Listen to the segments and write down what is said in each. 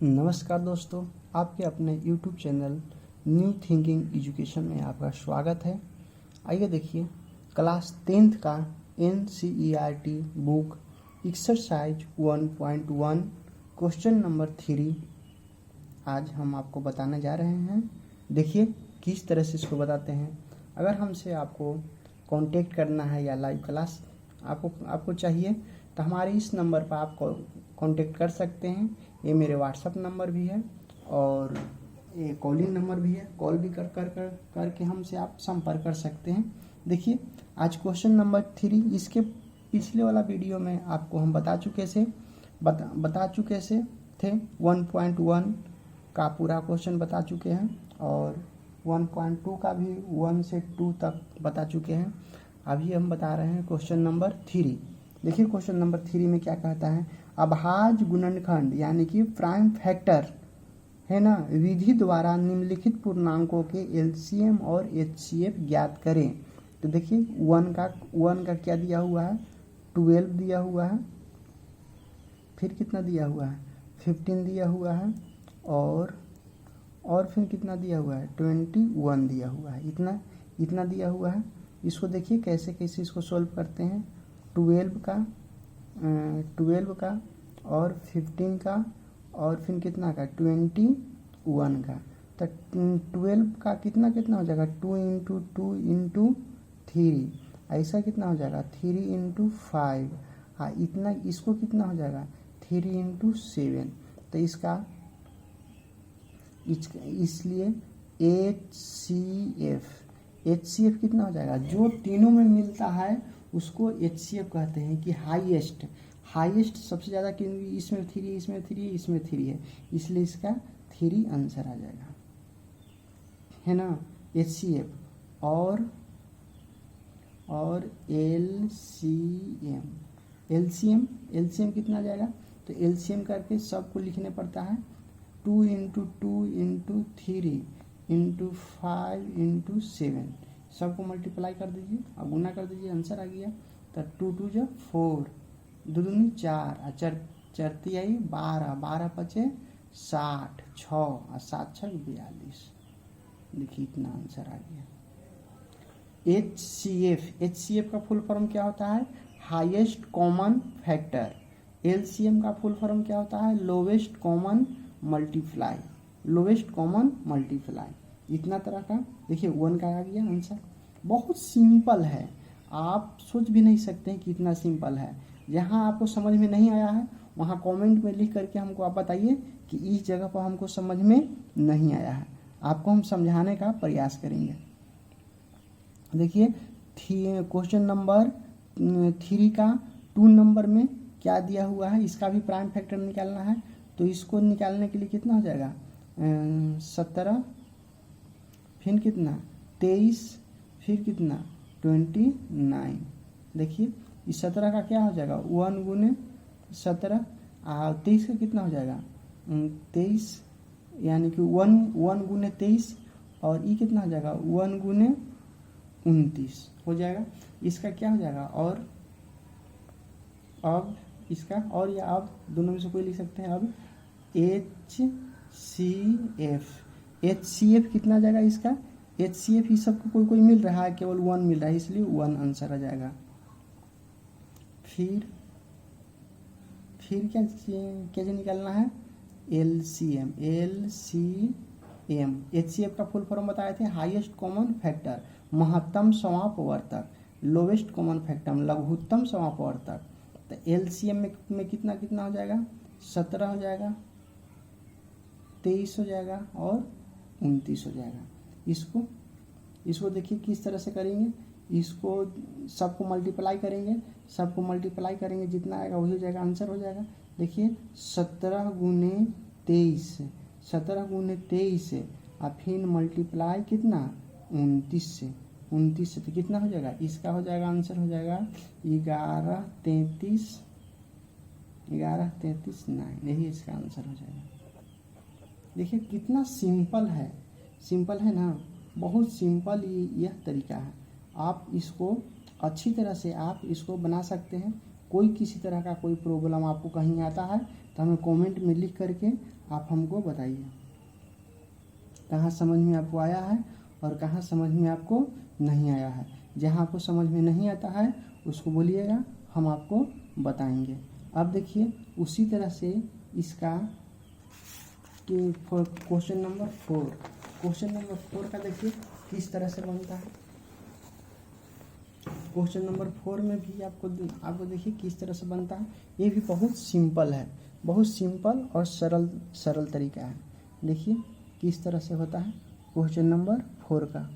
नमस्कार दोस्तों, आपके अपने YouTube channel new thinking education में आपका स्वागत है। आइए देखिए क्लास 10th का NCERT book exercise 1.1 question number 3 आज हम आपको बताने जा रहे हैं। देखिए किस तरह से इसको बताते हैं। अगर हमसे आपको कांटेक्ट करना है या लाइव क्लास आपको चाहिए तो हमारे इस नंबर पर आप कांटेक्ट कर सकते हैं। ये मेरे व्हाट्सअप नंबर भी है और ये कॉलिंग नंबर भी है। कॉल भी करके हमसे आप संपर्क कर सकते हैं। देखिए आज क्वेश्चन नंबर 3, इसके पिछले वाला वीडियो में आपको हम बता चुके थे 1.1 का पूरा क्वेश्चन बता चुके हैं और 1.2 का भी 1 से 2 तक बता चुके हैं। अभी हम बता रहे हैं क्वेश्चन नंबर 3। देखिए क्वेश्चन नंबर 3 में क्या कहता है, अभाज्य गुणनखंड यानी कि प्राइम फैक्टर है ना, विधि द्वारा निम्नलिखित पूर्णांकों के एलसीएम और एचसीएफ ज्ञात करें। तो देखिए 1 का क्या दिया हुआ है, 12 दिया हुआ है, फिर कितना दिया हुआ है, 15 दिया हुआ है और फिर कितना दिया हुआ है, 21 दिया हुआ है। इतना दिया हुआ है। इसको देखिए कैसे इसको सॉल्व करते हैं। 12 का और 15 का और फिर कितना का, 21 का। तो 12 का कितना हो जाएगा, 2 इंटू 2 इंटू 3, ऐसा कितना हो जाएगा 3 इंटू 5। हाँ इतना, इसको कितना हो जाएगा 3 इंटू 7। तो इसलिए HCF कितना हो जाएगा, जो तीनों में मिलता है उसको HCF कहते हैं कि हाईएस्ट सबसे ज़्यादा, क्योंकि इसमें 3 इसमें 3 है, इसलिए इसका 3 आंसर आ जाएगा, है ना। HCF और LCM कितना आ जाएगा, तो LCM करके सबको लिखने पड़ता है 2 इंटू 2 इंटू 3 इंटू 5 इंटू 7, सबको मल्टीप्लाई कर दीजिए और गुना कर दीजिए, आंसर आ गया। तो 2 2 जा 4, 2 दूनी 4, 4 तिहाई 12, 12 पचे 60, 6 और 7 6 42। देखिए इतना आंसर आ गया। HCF का फुल फॉर्म क्या होता है, हाईएस्ट कॉमन फैक्टर। LCM का फुल फॉर्म क्या होता है, लोवेस्ट कॉमन मल्टीप्लाई। इतना तरह का देखिए 1 का आ गया आंसर। बहुत सिंपल है, आप सोच भी नहीं सकते हैं कि इतना सिंपल है। जहाँ आपको समझ में नहीं आया है वहाँ कमेंट में लिख करके हमको आप बताइए कि इस जगह पर हमको समझ में नहीं आया है, आपको हम समझाने का प्रयास करेंगे। देखिए क्वेश्चन नंबर 3 का 2 नंबर में क्या दिया हुआ है, इसका भी प्राइम फैक्टर निकालना है। तो इसको निकालने के लिए कितना हो जाएगा, 17, फिर कितना 23, फिर कितना 29। देखिए इस 17 का क्या हो जाएगा, 1 गुने 17 और 23 का कितना हो जाएगा 23, यानी कि 1 गुने 23 और ये कितना हो जाएगा 1 गुने 29 हो जाएगा। इसका क्या हो जाएगा, और अब इसका और या अब दोनों में से कोई लिख सकते हैं। अब HCF कितना आ जाएगा, इसका HCF इस सबको कोई मिल रहा है, केवल 1 मिल रहा है, इसलिए 1 आंसर आ जाएगा। फिर क्या निकालना है, LCM। HCF का फुल फॉर्म बताए थे, हाईएस्ट कॉमन फैक्टर, महत्तम समापवर्तक, लोवेस्ट कॉमन फैक्टर, लघुत्तम समापवर्तक। तो LCM में कितना हो जाएगा, 17 हो जाएगा, 23 हो जाएगा और 29 हो जाएगा। इसको देखिए किस तरह से करेंगे, इसको सबको मल्टीप्लाई करेंगे, जितना आएगा वही हो जाएगा, आंसर हो जाएगा। देखिए 17 गुने 23 और फिर मल्टीप्लाई कितना 29 से, तो कितना हो जाएगा, इसका हो जाएगा, आंसर हो जाएगा 11 33 9, यही इसका आंसर हो जाएगा। देखिए कितना सिंपल है ना, बहुत सिंपल यह तरीका है। आप इसको अच्छी तरह से आप इसको बना सकते हैं। कोई किसी तरह का कोई प्रॉब्लम आपको कहीं आता है तो हमें कमेंट में लिख करके आप हमको बताइए कहाँ समझ में आपको आया है और कहाँ समझ में आपको नहीं आया है। जहाँ आपको समझ में नहीं आता है उसको बोलिएगा, हम आपको बताएंगे। अब देखिए उसी तरह से इसका क्वेश्चन नंबर 4 का देखिए किस तरह से बनता है। क्वेश्चन नंबर 4 में भी आपको देखिए किस तरह से बनता है। ये भी बहुत सिंपल है, बहुत सिंपल और सरल तरीका है। देखिए किस तरह से होता है क्वेश्चन नंबर 4 का।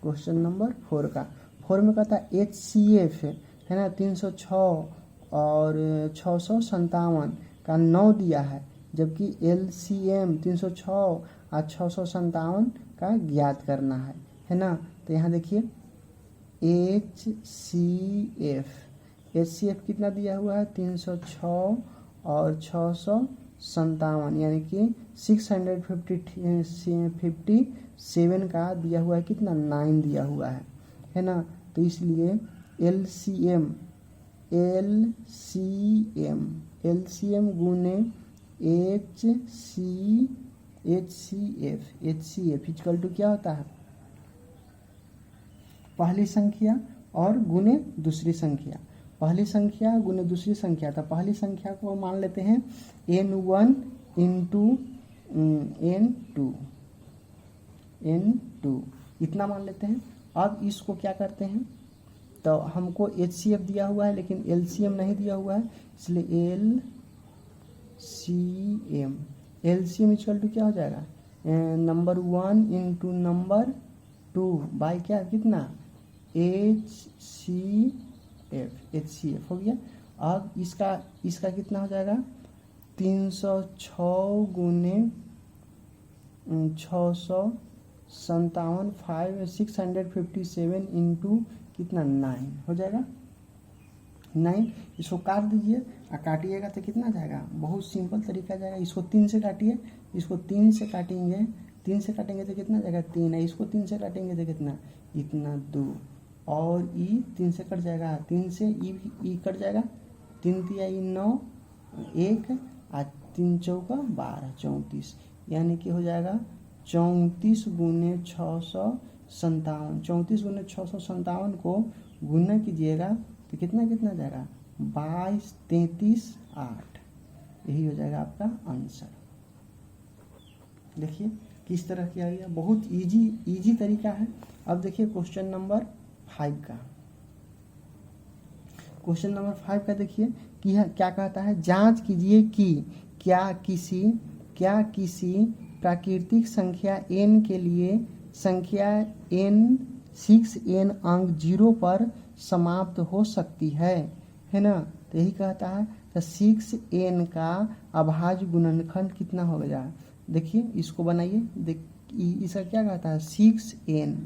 क्वेश्चन नंबर 4 का 4 में कहता है HCF है ना 306 और 657 का 9 दिया है, जबकि LCM 306 और 657 का ज्ञात करना है ना। तो यहाँ देखिए HCF कितना दिया हुआ है 306 और 657 यानी कि 657 का दिया हुआ है कितना 9 दिया हुआ है ना। तो इसलिए LCM गुने HCF इक्वल टू क्या होता है पहली संख्या और गुने दूसरी संख्या। पहली संख्या गुने दूसरी संख्या, तो पहली संख्या को मान लेते हैं N1 इंटू N2 इतना मान लेते हैं। अब इसको क्या करते हैं, तो हमको HCF दिया हुआ है लेकिन LCM नहीं दिया हुआ है, इसलिए LCM इक्वल टू क्या हो जाएगा नंबर 1 इंटू नंबर 2 बाई क्या कितना HCF हो गया। अब इसका कितना हो जाएगा 306 गुने 657 657 इंटू कितना 9 हो जाएगा 9। इसको काट दीजिए और काटिएगा तो कितना जाएगा, बहुत सिंपल तरीका जाएगा। इसको 3 से काटिए, इसको 3 से काटेंगे, 3 से काटेंगे तो कितना जाएगा 3 है, इसको 3 से काटेंगे तो कितना इतना 2 और ई 3 से कट जाएगा, 3 से ई कट जाएगा, 3 तिया ई 9 1 और 3 चौका 12 34 यानी कि हो जाएगा 34 गुने 657। 34 गुने 657 को गुना कीजिएगा तो कितना जाएगा 22 33 8, यही हो जाएगा आपका आंसर। देखिए किस तरह किया गया, बहुत इजी तरीका है। अब देखिए क्वेश्चन नंबर 5 का। क्वेश्चन नंबर 5 का देखिए कि क्या कहता है, जांच कीजिए कि क्या किसी प्राकृतिक संख्या n के लिए संख्या n 6n अंक 0 पर समाप्त हो सकती है ना। तो यही कहता है तो 6n का अभाज्य गुणनखंड कितना हो गया। देखिए इसको बनाइए, इसका क्या कहता है 6n,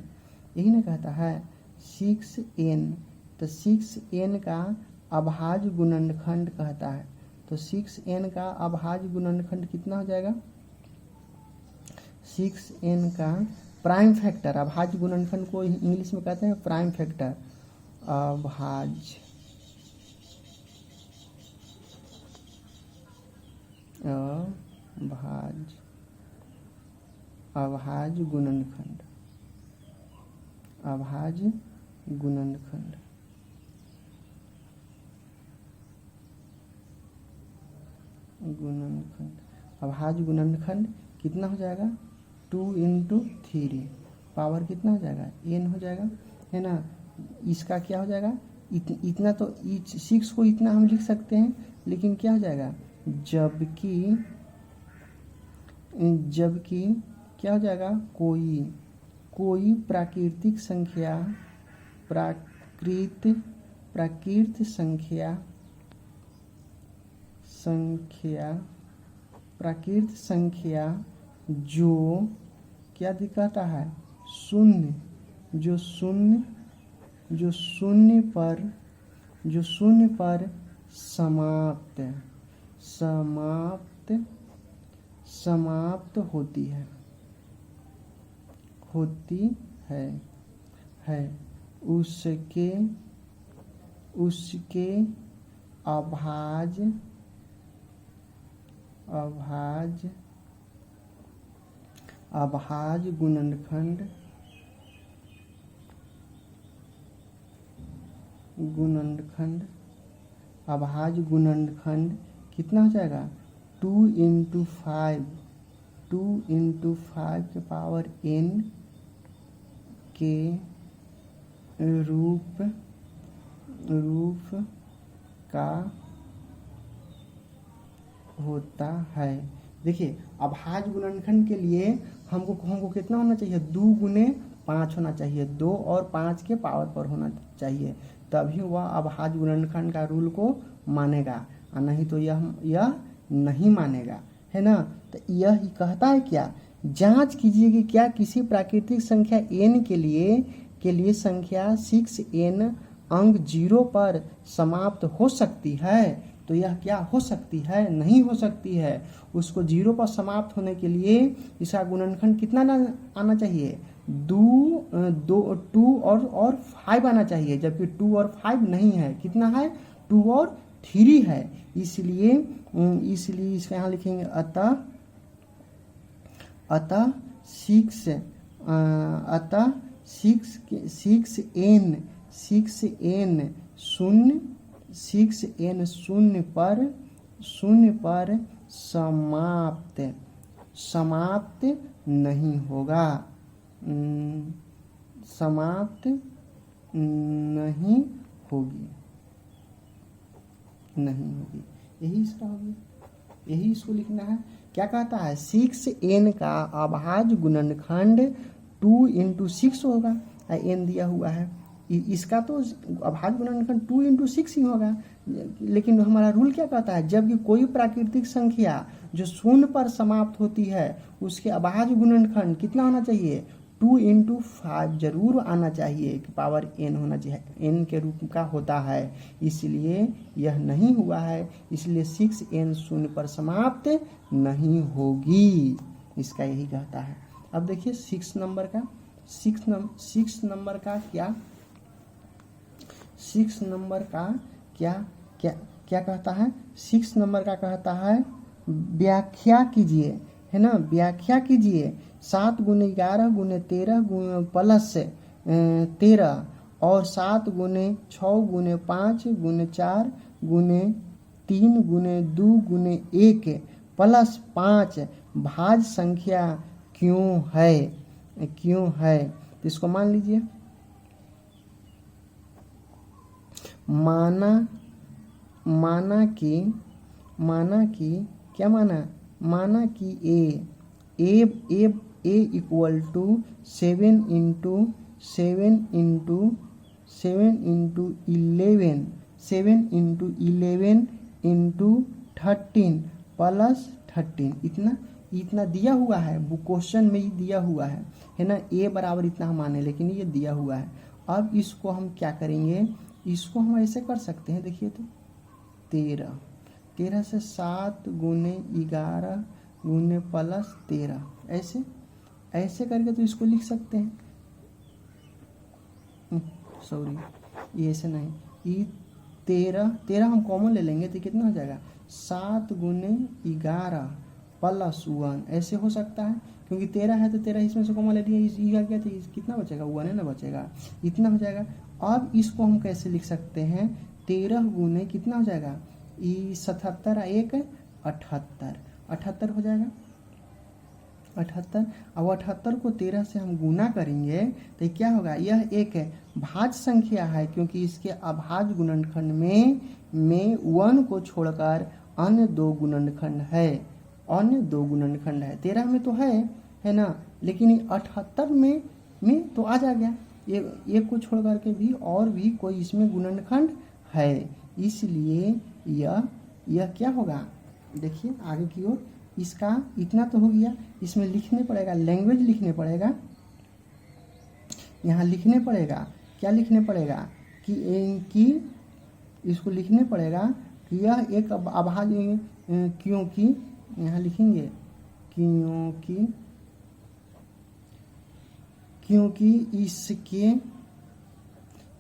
यही ना कहता है 6n। तो 6n का अभाज्य गुणनखंड कहता है, तो 6n का अभाज्य गुणनखंड कितना हो जाएगा 6n का प्राइम फैक्टर। अभाज्य गुणनखंड को इंग्लिश में कहते हैं प्राइम फैक्टर। अभाज्य गुणनखंड अभाज्य गुणनखंड कितना हो जाएगा 2 इंटू 3 पावर कितना हो जाएगा n हो जाएगा है ना। इसका क्या हो जाएगा इतना, तो 6 को इतना हम लिख सकते हैं, लेकिन क्या हो जाएगा जबकि क्या हो जाएगा कोई प्राकृत संख्या जो क्या दिखाता है शून्य, जो शून्य पर समाप्त होती है उसके अभाज्य अभाज्य गुणनखंड अभाज्य गुणनखंड कितना हो जाएगा 2 × 5 के पावर n के रूप का होता है। देखिए अभाज्य गुणनखंड के लिए हमको कितना होना चाहिए 2 × 5 होना चाहिए, 2 और 5 के पावर पर होना चाहिए, तभी वह अभाज्य गुणनखंड का रूल को मानेगा, और नहीं तो यह नहीं मानेगा, है ना। तो यह ही कहता है क्या, जांच कीजिए कि क्या किसी प्राकृतिक संख्या n के लिए संख्या 6n अंक 0 पर समाप्त हो सकती है। तो यह क्या हो सकती है, नहीं हो सकती है। उसको 0 पर समाप्त होने के लिए इसका गुणनखंड कितना आना चाहिए 2 और 5 आना चाहिए, जबकि 2 और 5 नहीं है, कितना है 2 और 3 है। इसलिए इसका यहाँ लिखेंगे अतः 6n शून्य पर समाप्त नहीं होगा, समाप्त नहीं होगी। यही इसका होगी, यही इसको लिखना है। क्या कहता है 6n का अभाज्य गुणनखंड 2 × 6 होगा, n दिया हुआ है, इसका तो अभाज्य गुणनखंड 2 × 6 ही होगा। लेकिन हमारा रूल क्या कहता है, जबकि कोई प्राकृतिक संख्या जो शून्य पर समाप्त होती है उसके अभाज्य गुणनखंड कितना होना चाहिए 2 × 5 जरूर आना चाहिए, कि पावर n होना चाहिए, n के रूप का होता है। इसलिए यह नहीं हुआ है, इसलिए 6n शून्य पर समाप्त नहीं होगी, इसका यही कहता है। अब देखिए 6 नंबर का क्या कहता है। 6 नंबर का कहता है व्याख्या कीजिए, है ना, व्याख्या कीजिए 7 × 11 × 13 प्लस 13 और 7 × 6 × 5 × 4 × 3 × 2 × 1 प्लस 5 भाज्य संख्या क्यों है। तो इसको मान लीजिए, माना कि a इक्वल टू 7 × 11 × 13 प्लस 13 इतना दिया हुआ है, वो क्वेश्चन में ही दिया हुआ है ना, a बराबर इतना हम माने, लेकिन ये दिया हुआ है। अब इसको हम क्या करेंगे, इसको हम ऐसे कर सकते हैं, देखिए तो 13 से 7 × 11 × प्लस 13 ऐसे करके तो इसको लिख सकते हैं। सॉरी, ये ऐसे नहीं, ये 13 हम कॉमन ले लेंगे तो कितना हो जाएगा 7 × 11 प्लस 1, ऐसे हो सकता है, क्योंकि 13 है तो 13 इसमें से कॉमन ले लिया क्या, तो कितना बचेगा 1 है ना, बचेगा इतना हो जाएगा। अब इसको हम कैसे लिख सकते हैं, 13 × कितना हो जाएगा, 77 1 78 हो जाएगा 78। अब 78 को 13 से हम गुना करेंगे तो क्या होगा, यह एक भाज्य संख्या है, क्योंकि इसके अभाज्य गुणनखंड में 1 को छोड़कर अन्य 2 गुणनखंड है, 13 में तो है ना, लेकिन 78 में तो आ जा गया, एक को छोड़ करके भी और भी कोई इसमें गुणनखंड है, इसलिए यह क्या होगा, देखिए आगे की ओर, इसका इतना तो हो गया, इसमें लिखने पड़ेगा, लैंग्वेज लिखने पड़ेगा, यहाँ लिखने पड़ेगा, क्या लिखने पड़ेगा कि इसको लिखने पड़ेगा कि यह एक अभाज्य, क्योंकि यहाँ लिखेंगे क्योंकि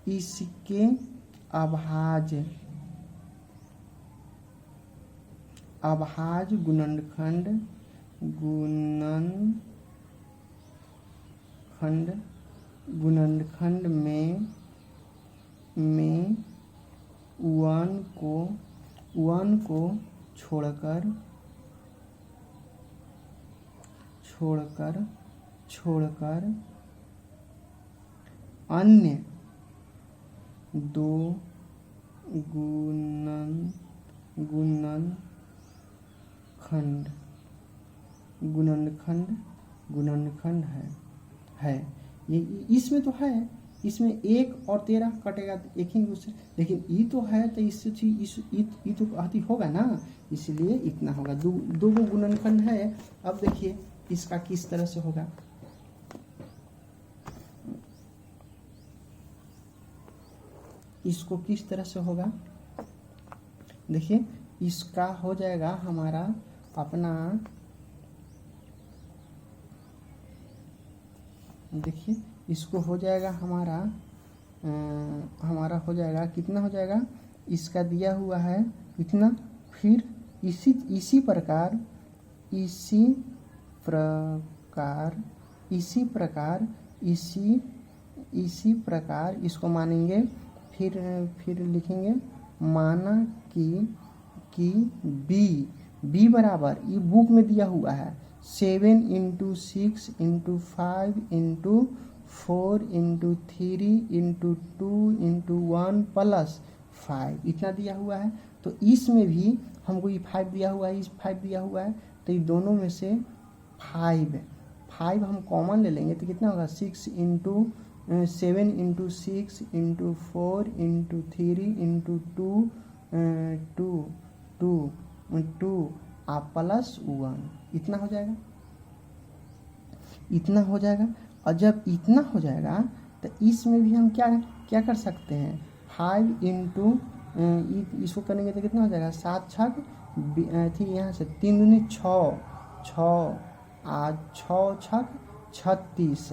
इसके अभाज्य अभाज्य गुणनखंड में वन को छोड़कर अन्य दो गुणनखंड है। ये इसमें तो है, इसमें 1 और 13 कटेगा तो एक ही दूसरे, लेकिन ई तो है तो इससे ई तो आती होगा ना, इसलिए इतना होगा। दो गुणनखंड है। अब देखिए इसका किस तरह से होगा। इसको किस तरह से होगा, देखिए इसका हो जाएगा हमारा अपना, देखिए इसको हो जाएगा हमारा हो जाएगा कितना हो जाएगा, इसका दिया हुआ है इतना, फिर इसी प्रकार इसको मानेंगे, फिर लिखेंगे माना कि बी बराबर, ये बुक में दिया हुआ है 7 × 6 × 5 × 4 × 3 × 2 × 1 + 5 इतना दिया हुआ है। तो इसमें भी हमको ये 5 दिया हुआ है, इस 5 दिया हुआ है, तो ये दोनों में से 5 हम कॉमन ले लेंगे तो कितना होगा, 7 × 6 × 4 × 3 × 2 +1 इतना हो जाएगा। और जब इतना हो जाएगा तो इसमें भी हम क्या कर सकते हैं, 5 × इसको करेंगे तो कितना हो जाएगा, 7 × 6 यहाँ से 3 दूनी 6 आज 6 × 6 = 36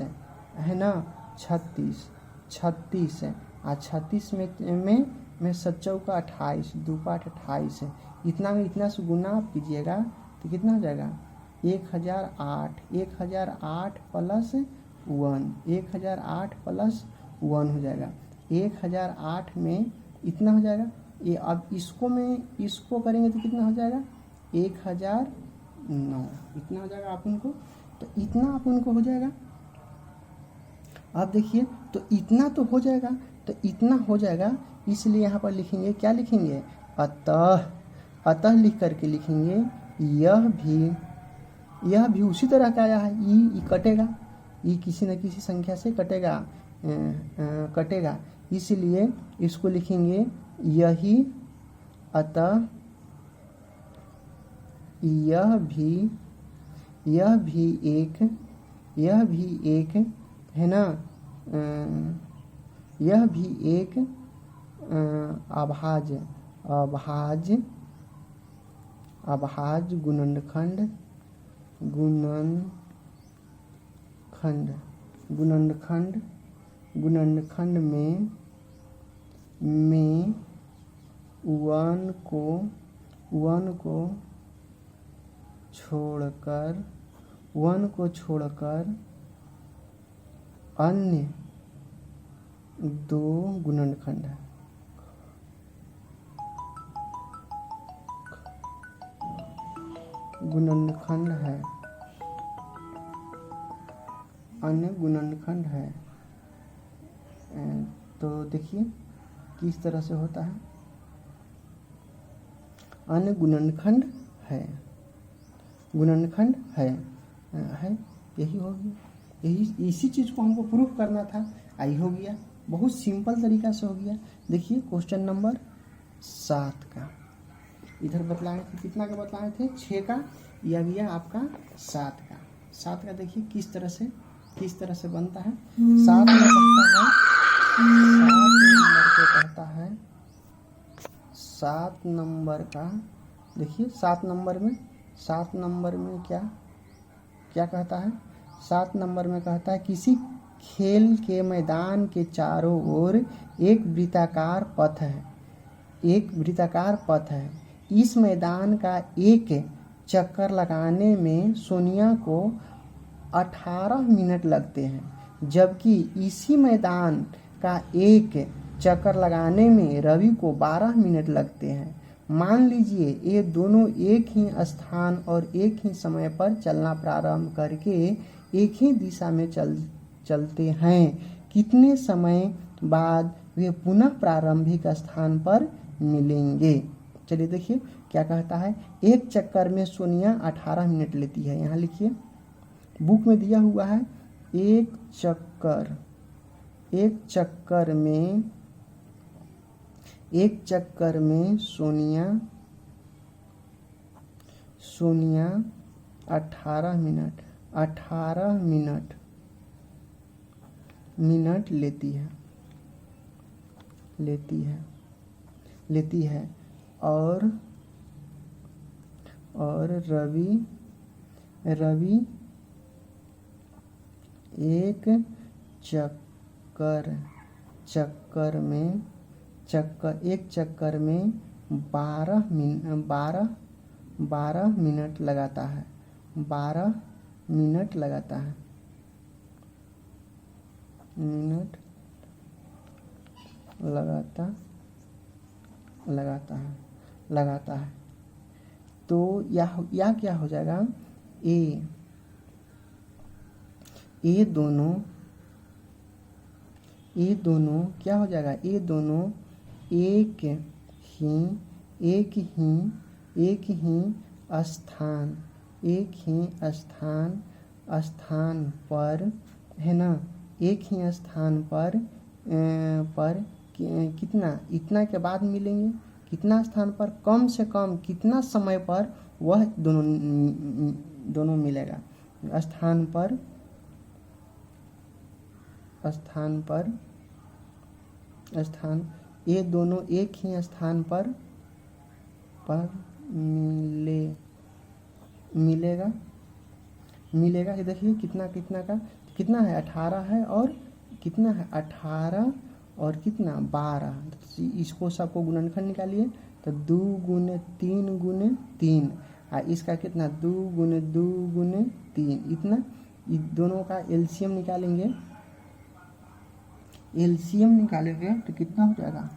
है ना, 36 है। आज 36 में 7 चौका 28, 2 × 8 28 है। इतना में इतना से गुना आप कीजिएगा तो कितना हो जाएगा, 1008 + 1 1008 + 1 हो जाएगा। 1008 में इतना हो जाएगा, ये अब इसको करेंगे तो कितना हो जाएगा, 1009 इतना हो जाएगा आप उनको, तो इतना आप उनको हो जाएगा। अब देखिए तो इतना तो हो जाएगा, तो इतना हो जाएगा, इसलिए यहाँ पर लिखेंगे, क्या लिखेंगे, अतः लिख करके लिखेंगे यह भी उसी तरह का आया है, ई कटेगा, ई किसी न किसी संख्या से कटेगा, इसलिए इसको लिखेंगे यही, अतः यह भी एक है ना, यह भी एक अभाज्य गुणनखंड में वन को छोड़कर अन्य दो गुणनखंड है। अन्य गुणनखंड है। तो देखिए किस तरह से होता है, अन्य गुणनखंड है, यही हो गया, इसी चीज को हमको प्रूफ करना था, आई हो गया, बहुत सिंपल तरीका से हो गया। देखिए क्वेश्चन नंबर 7 का इधर बतलाए थे, कितना का बतलाए थे, 6 का, यह गया आपका 7 का। देखिए किस तरह से बनता है। 7 में कहता है 7 नंबर का, देखिए 7 नंबर में क्या कहता है, 7 नंबर में कहता है किसी खेल के मैदान के चारों ओर एक वृत्ताकार पथ है, इस मैदान का एक चक्कर लगाने में सोनिया को 18 मिनट लगते हैं, जबकि इसी मैदान का एक चक्कर लगाने में रवि को 12 मिनट लगते हैं। मान लीजिए ये दोनों एक ही स्थान और एक ही समय पर चलना प्रारंभ करके एक ही दिशा में चलते हैं। कितने समय बाद वे पुनः प्रारंभिक स्थान पर मिलेंगे? चलिए देखिए क्या कहता है। एक चक्कर में सोनिया 18 मिनट लेती है। यहाँ लिखिए, बुक में दिया हुआ है एक चक्कर में सोनिया 18 मिनट लेती है और रवि एक चक्कर में 12 मिनट लगाता है। 12 मिनट लगाता है। तो या क्या हो जाएगा, ये दोनों क्या हो जाएगा, ये दोनों एक ही स्थान पर है ना, एक ही स्थान पर कितना इतना के बाद मिलेंगे। कितना स्थान पर, कम से कम कितना समय पर वह दोनों मिलेगा। स्थान ये दोनों एक ही स्थान पर मिलेगा। ये देखिए कितना है 18 है और कितना है 18 और कितना 12। इसको सबको गुणनखंड निकालिए तो 2 गुने 3 गुने 3 और इसका कितना 2 गुने 2 गुने 3 इतना। इन दोनों का एलसीएम निकालेंगे तो कितना हो जाएगा,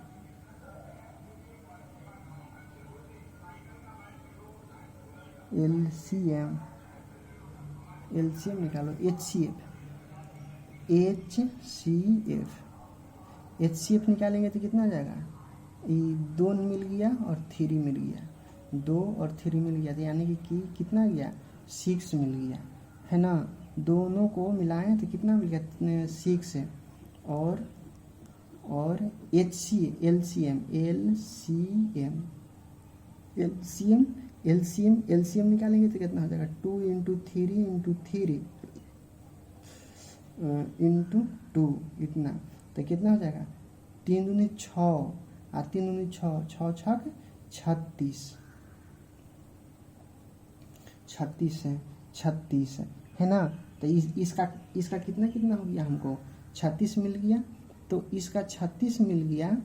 एलसीएम निकालो। एचसीएफ निकालेंगे तो कितना आ जाएगा, ये 2 मिल गया और 3 मिल गया, 2 और 3 मिल गया तो यानी कि कितना गया 6 मिल गया है ना। दोनों को मिलाएं तो कितना मिल गया 6 है। और एलसीएम निकालेंगे तो कितना हो जाएगा 2 × 3 × 3 × 2 इतना तो कितना हो जाएगा 3 दूनी 6 और 3 दूनी 6 6 छक 36 है ना। तो इसका कितना हो गया, हमको 36 मिल गया। तो इसका 36 मिल गया,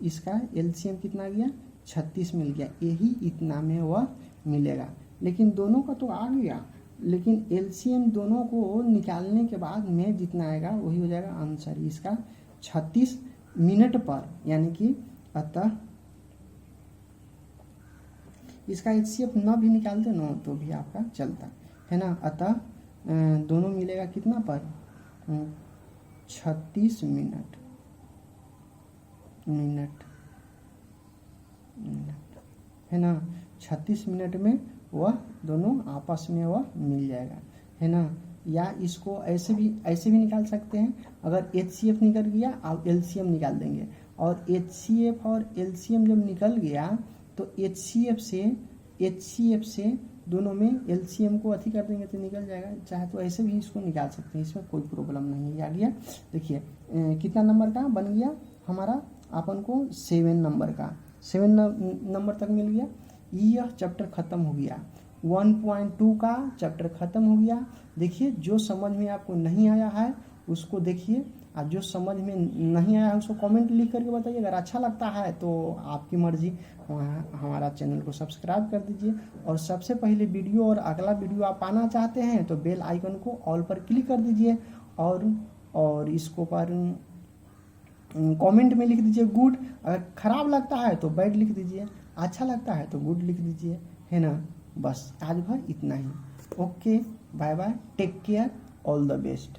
इसका एलसीएम कितना गया 36 मिल गया। यही इतना में वह मिलेगा। लेकिन दोनों का तो आ गया, लेकिन एलसीएम दोनों को निकालने के बाद में जितना आएगा वही हो जाएगा आंसर इसका 36 मिनट पर। यानी कि अतः इसका एचसीएफ न भी निकालते न तो भी आपका चलता है ना। अतः दोनों मिलेगा कितना पर 36 मिनट है ना। 36 मिनट में वह दोनों आपस में वह मिल जाएगा है ना। या इसको ऐसे भी निकाल सकते हैं। अगर एचसीएफ निकल गया आप एलसीएम निकाल देंगे, और एचसीएफ और एलसीएम जब निकल गया तो एचसीएफ से दोनों में एलसीएम को अथी कर देंगे तो निकल जाएगा। चाहे तो ऐसे भी इसको निकाल सकते हैं, इसमें कोई प्रॉब्लम नहीं है। आ गया, देखिए कितना नंबर का बन गया हमारा, अपन को 7 नंबर का 7 नंबर तक मिल गया। यह चैप्टर खत्म हो गया। 1.2 का चैप्टर खत्म हो गया। देखिए जो समझ में आपको नहीं आया है उसको देखिए और जो समझ में नहीं आया उसको कमेंट लिख करके बताइए। अगर अच्छा लगता है तो आपकी मर्जी, हमारा चैनल को सब्सक्राइब कर दीजिए। और सबसे पहले वीडियो और अगला वीडियो आप पाना चाहते हैं तो बेल आइकन को ऑल पर क्लिक कर दीजिए और इसको पर कमेंट में लिख दीजिए गुड। अगर खराब लगता है तो बैड लिख दीजिए, अच्छा लगता है तो गुड लिख दीजिए, है ना। बस आज भर इतना ही। Okay, bye bye, take care, all the best.